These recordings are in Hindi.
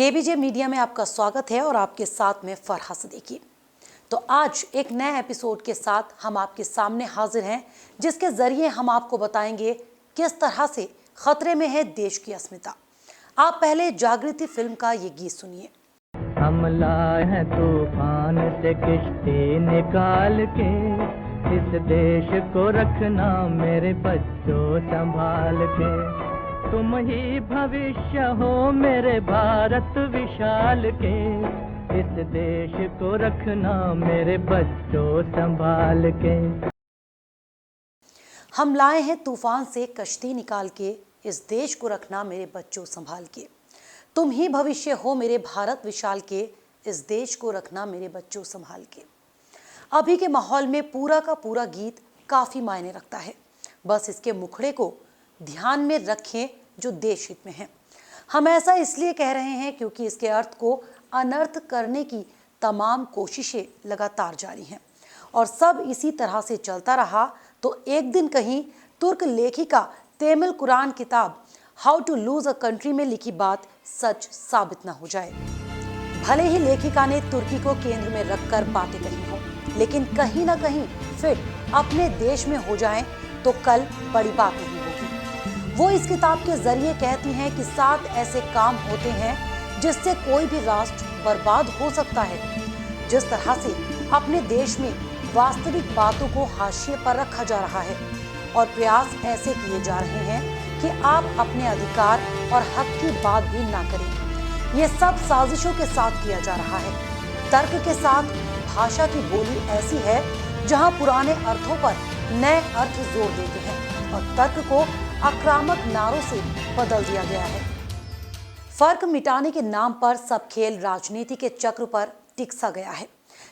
केबीजे मीडिया में आपका स्वागत है और आपके साथ में फरहा सदीकी। तो आज एक नए एपिसोड के साथ हम आपके सामने हाजिर हैं, जिसके जरिए हम आपको बताएंगे किस तरह से खतरे में है देश की अस्मिता। आप पहले जागृति फिल्म का ये गीत सुनिए। हम लाए हैं तूफान से किश्ती निकाल के, इस देश को रखना मेरे बच्चों संभाल के। तुम ही भविष्य हो मेरे भारत विशाल के, इस देश को रखना मेरे बच्चों संभाल के। हम लाए हैं तूफान से कश्ती निकाल के, इस देश को रखना मेरे बच्चों संभाल के। तुम ही भविष्य हो मेरे भारत विशाल के, इस देश को रखना मेरे बच्चों संभाल के। अभी के माहौल में पूरा का पूरा गीत काफी मायने रखता है। बस इसके मुखड़े को ध्यान में रखें जो देश हित में है। हम ऐसा इसलिए कह रहे हैं क्योंकि इसके अर्थ को अनर्थ करने की तमाम कोशिशें लगातार जारी हैं और सब इसी तरह से चलता रहा तो एक दिन कहीं तुर्क लेखिका तेमिल कुरान किताब how to lose a country में लिखी बात सच साबित न हो जाए। भले ही लेखिका ने तुर्की को केंद्र में रखकर बातें कही हो, लेकिन कहीं ना कहीं फिट अपने देश में हो जाएं तो कल बड़ी बात नहीं होगी। वो इस किताब के जरिए कहती हैं कि 7 ऐसे काम होते हैं जिससे कोई भी राष्ट्र बर्बाद हो सकता है। जिस तरह से अपने देश में वास्तविक बातों को हाशिए पर रखा जा रहा है और प्रयास ऐसे किए जा रहे हैं कि आप अपने अधिकार और हक की बात भी ना करें। ये सब साजिशों के साथ किया जा रहा है। तर्क के साथ भाषा की बोली ऐसी है जहां पुराने अर्थों पर नए अर्थ जोड़ देते हैं और तर्क को आक्रामक नारों से बदल दिया गया है। फर्क मिटाने के नाम पर सब खेल राजनीति के चक्र पर टिकसा गया है।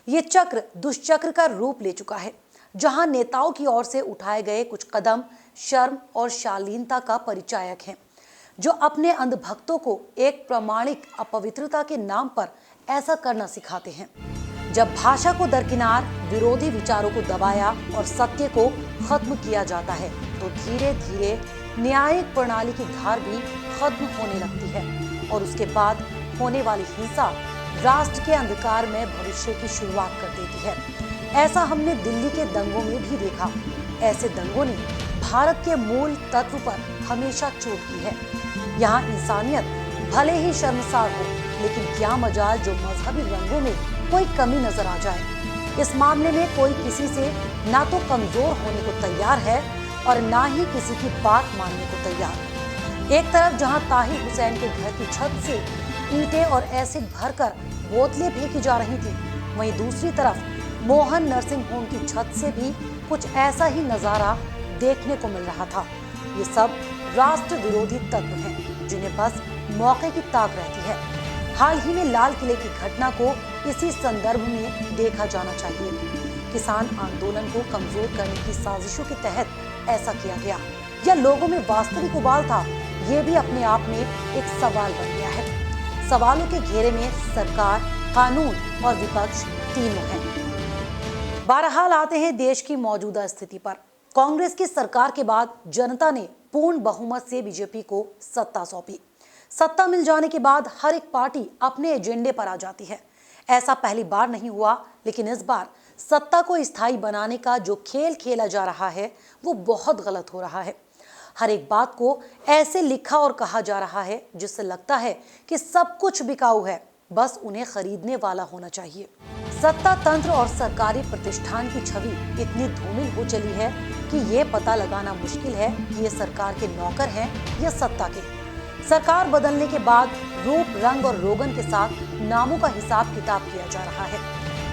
ये चक्र दुष्चक्र का रूप ले चुका है, जहां नेताओं की ओर से उठाए गए कुछ कदम शर्म और शालीनता का परिचायक हैं, जो अपने अंधभक्तों को एक प्रामाणिक अपवित्रता के नाम पर ऐसा करना सिखाते हैं। जब भाषा को दरकिनार विरोधी विचारों को दबाया और सत्य को खत्म किया जाता है तो धीरे धीरे न्यायिक प्रणाली की धार भी खत्म होने लगती है और उसके बाद होने वाली हिंसा राष्ट्र के अंधकार में भविष्य की शुरुआत कर देती है। ऐसा हमने दिल्ली के दंगों में भी देखा। ऐसे दंगों ने भारत के मूल तत्व पर हमेशा चोट की है। यहाँ इंसानियत भले ही शर्मसार हो, लेकिन क्या मजाल जो मजहबी रंगों में कोई कमी नजर आ जाए। इस मामले में कोई किसी से ना तो कमजोर होने को तैयार है और ना ही किसी की बात मानने को तैयार। एक तरफ जहां ताहिर हुसैन के घर की छत से ईंटें और एसिड भरकर बोतलें फेंकी जा रही थी, वहीं दूसरी तरफ मोहन नर्सिंग होम की छत से भी कुछ ऐसा ही नजारा देखने को मिल रहा था। ये सब राष्ट्र विरोधी तत्व हैं, जिन्हें बस मौके की ताक रहती है। हाल ही में लाल किले की घटना को इसी संदर्भ में देखा जाना चाहिए। किसान आंदोलन को कमजोर करने की साजिशों के तहत ऐसा किया गया या लोगों में वास्तविक उबाल था, ये भी अपने आप में एक सवाल बन गया है। सवालों के घेरे में सरकार, कानून और विपक्ष तीनों हैं। बहरहाल आते हैं देश की मौजूदा स्थिति पर। कांग्रेस की सरकार के बाद जनता ने पूर्ण बहुमत से बीजेपी को सत्ता सौंपी। सत्ता मिल जाने के बाद हर एक पार्टी अपने एजेंडे पर आ जाती है। ऐसा पहली बार नहीं हुआ, लेकिन इस बार सत्ता को स्थायी बनाने का जो खेल खेला जा रहा है वो बहुत गलत हो रहा है। हर एक बात को ऐसे लिखा और कहा जा रहा है जिससे लगता है कि सब कुछ बिकाऊ है, बस उन्हें खरीदने वाला होना चाहिए। सत्ता तंत्र और सरकारी प्रतिष्ठान की छवि इतनी धूमिल हो चली है कि ये पता लगाना मुश्किल है कि ये सरकार के नौकर हैं या सत्ता के। सरकार बदलने के बाद रूप, रंग और रोगन के साथ नामों का हिसाब किताब किया जा रहा है।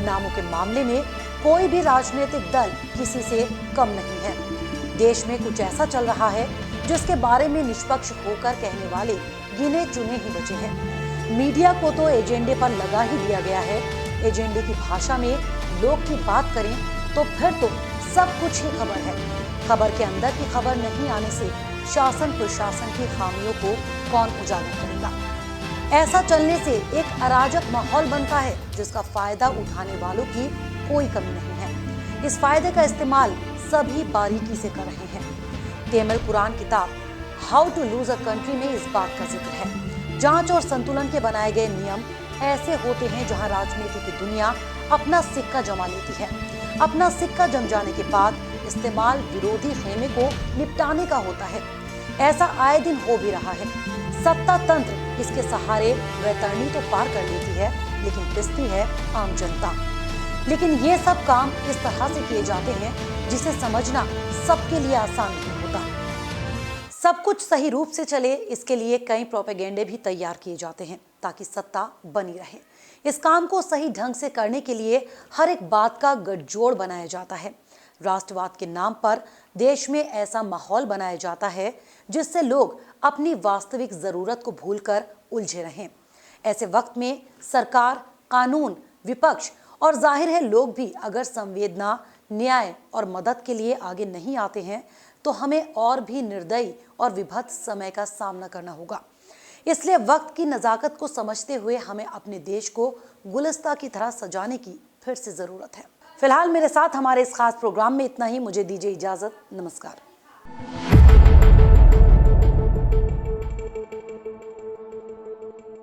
नामों के मामले में कोई भी राजनीतिक दल किसी से कम नहीं है। देश में कुछ ऐसा चल रहा है जिसके बारे में निष्पक्ष होकर कहने वाले गिने चुने ही बचे हैं। मीडिया को तो एजेंडे पर लगा ही दिया गया है। एजेंडे की भाषा में लोग की बात करें तो फिर तो सब कुछ ही खबर है। खबर के अंदर की खबर नहीं आने से शासन प्रशासन की खामियों को कौन उजागर करेगा। ऐसा चलने से एक अराजक माहौल बनता है जिसका फायदा उठाने वालों की कोई कमी नहीं है। इस फायदे का इस्तेमाल सभी बारीकी से कर रहे हैं। तेमिल कुरान किताब how to lose a country में इस बात का जिक्र है। जांच और संतुलन के बनाए गए नियम ऐसे होते हैं जहां राजनीति की दुनिया अपना सिक्का जमा लेती है। अपना सिक्का जम जाने के बाद इस्तेमाल विरोधी खेमे को निपटाने का होता है। ऐसा आए दिन हो भी रहा है। सत्ता तंत्र इसके सहारे वैतरणी तो पार कर लेती है, लेकिन पिसती है आम जनता। लेकिन ये सब काम इस तरह से किए जाते हैं जिसे समझना सबके लिए आसान नहीं होता। सब कुछ सही रूप से चले, इसके लिए कई प्रोपेगेंडे भी तैयार किए जाते हैं ताकि सत्ता बनी रहे। इस काम को सही ढंग से करने के लिए हर एक बात का गठजोड़ बनाया जाता है। राष्ट्रवाद के नाम पर देश में ऐसा माहौल बनाया जाता है जिससे लोग अपनी वास्तविक जरूरत को भूलकर उलझे रहें। ऐसे वक्त में सरकार, कानून, विपक्ष और जाहिर है लोग भी अगर संवेदना, न्याय और मदद के लिए आगे नहीं आते हैं तो हमें और भी निर्दयी और विभत्स समय का सामना करना होगा। इसलिए वक्त की नज़ाकत को समझते हुए हमें अपने देश को गुलिस्ता की तरह सजाने की फिर से जरूरत है। फिलहाल मेरे साथ हमारे इस खास प्रोग्राम में इतना ही। मुझे दीजिए इजाजत। नमस्कार।